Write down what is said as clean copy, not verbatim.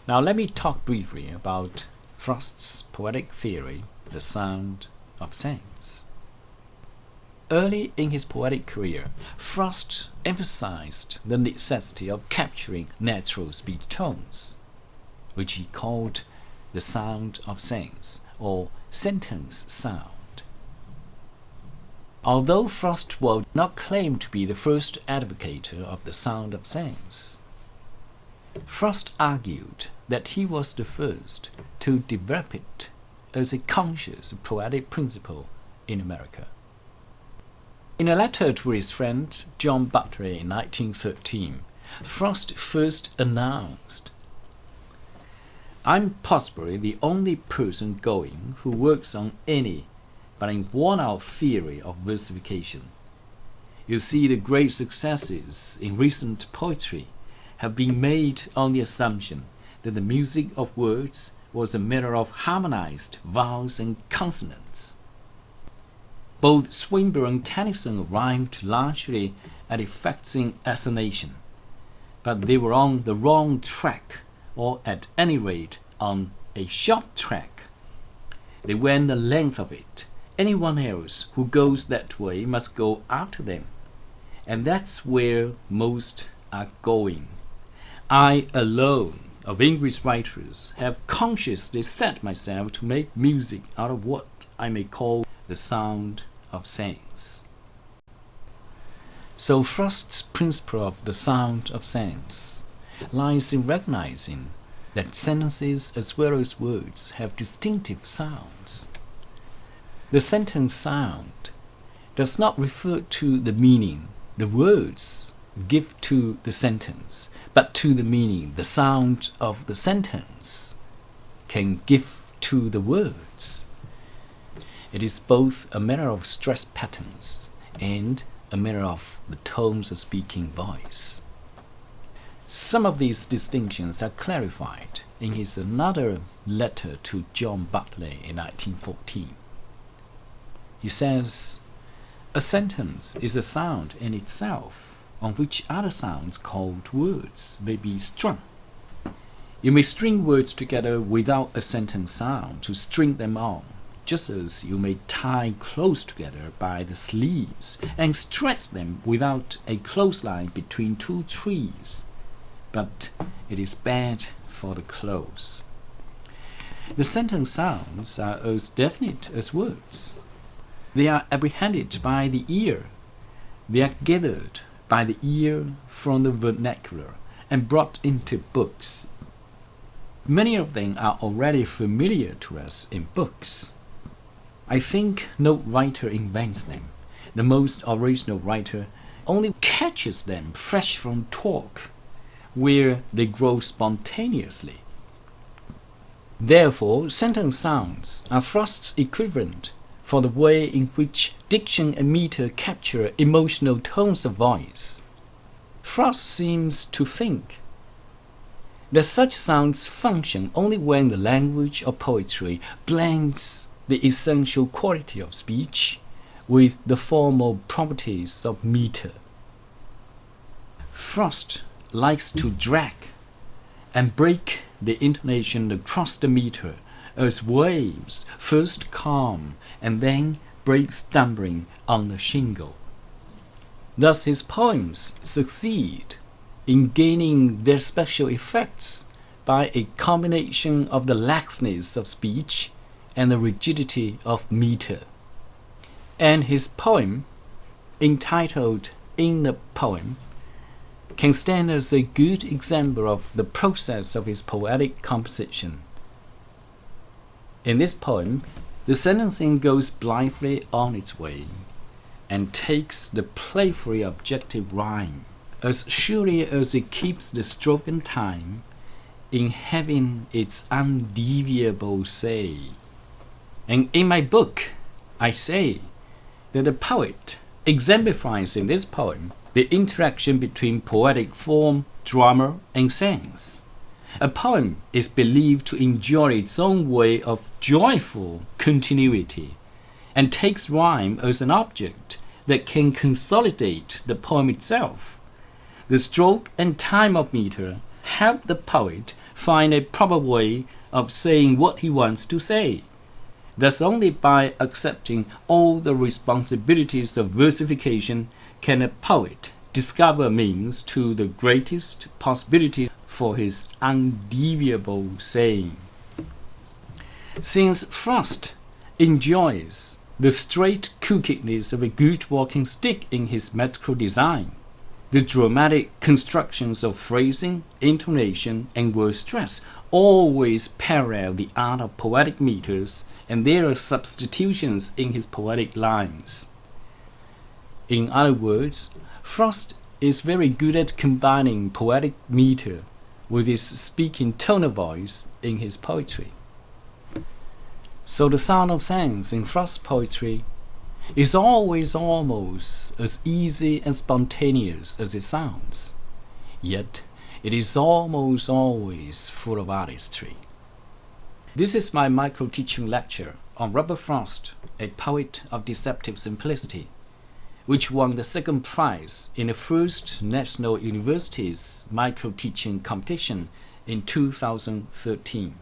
Now let me talk briefly about Frost's poetic theory, the sound of sense. Early in his poetic career, Frost emphasized the necessity of capturing natural speech tones, which he called the sound of sense or sentence sound. Although Frost would not claim to be the first advocate of the sound of sense, Frost argued that he was the first to develop it as a conscious poetic principle in America. In a letter to his friend John Butler in 1913, Frost first announced, "I'm possibly the only person going who works on any but a worn-out theory of versification. You see, the great successes in recent poetry have been made on the assumption that the music of words was a matter of harmonized vowels and consonants. Both Swinburne and Tennyson rhymed largely at effects in assonation, but they were on the wrong track, or at any rate on a short track. They went the length of it. Anyone else who goes that way must go after them, and that's where most are going. I alone of English writers have consciously set myself to make music out of what I may call the sound of sense." So Frost's principle of the sound of sense lies in recognizing that sentences as well as words have distinctive sounds. The sentence sound does not refer to the meaning the words give to the sentence, but to the meaning the sound of the sentence can give to the words. It is both a matter of stress patterns and a matter of the tones of speaking voice. Some of these distinctions are clarified in his another letter to John Butler in 1914. He says, "A sentence is a sound in itself, on which other sounds called words may be strung. You may string words together without a sentence sound to string them on, just as you may tie clothes together by the sleeves and stretch them without a clothesline between two trees. But it is bad for the clothes." The sentence sounds are as definite as words. They are apprehended by the ear. They are gathered by the ear from the vernacular and brought into books. Many of them are already familiar to us in books. I think no writer invents them. The most original writer only catches them fresh from talk, where they grow spontaneously. Therefore, sentence sounds are Frost's equivalent for the way in which diction and meter capture emotional tones of voice. Frost seems to think that such sounds function only when the language of poetry blends the essential quality of speech with the formal properties of meter. Frost likes to drag and break the intonation across the meter as waves first calm and then break stumbling on the shingle. Thus his poems succeed in gaining their special effects by a combination of the laxness of speech and the rigidity of meter. And his poem, entitled In the Poem, can stand as a good example of the process of his poetic composition. In this poem, the sentencing goes blithely on its way and takes the playfully objective rhyme as surely as it keeps the stroke and time in having its undeviable say. And in my book, I say that the poet exemplifies in this poem the interaction between poetic form, drama, and sense. A poem is believed to enjoy its own way of joyful continuity and takes rhyme as an object that can consolidate the poem itself. The stroke and time of meter help the poet find a proper way of saying what he wants to say. Thus only by accepting all the responsibilities of versification can a poet discover means to the greatest possibility for his undeviable saying. Since Frost enjoys the straight crookedness of a good walking stick in his metrical design, the dramatic constructions of phrasing, intonation, and word stress always parallel the art of poetic meters and their substitutions in his poetic lines. In other words, Frost is very good at combining poetic meter with his speaking tone of voice in his poetry. So the sound of sense in Frost's poetry is always almost as easy and spontaneous as it sounds, yet it is almost always full of artistry. This is my micro-teaching lecture on Robert Frost, a poet of deceptive simplicity, which won the second prize in the first National University's micro-teaching competition in 2013.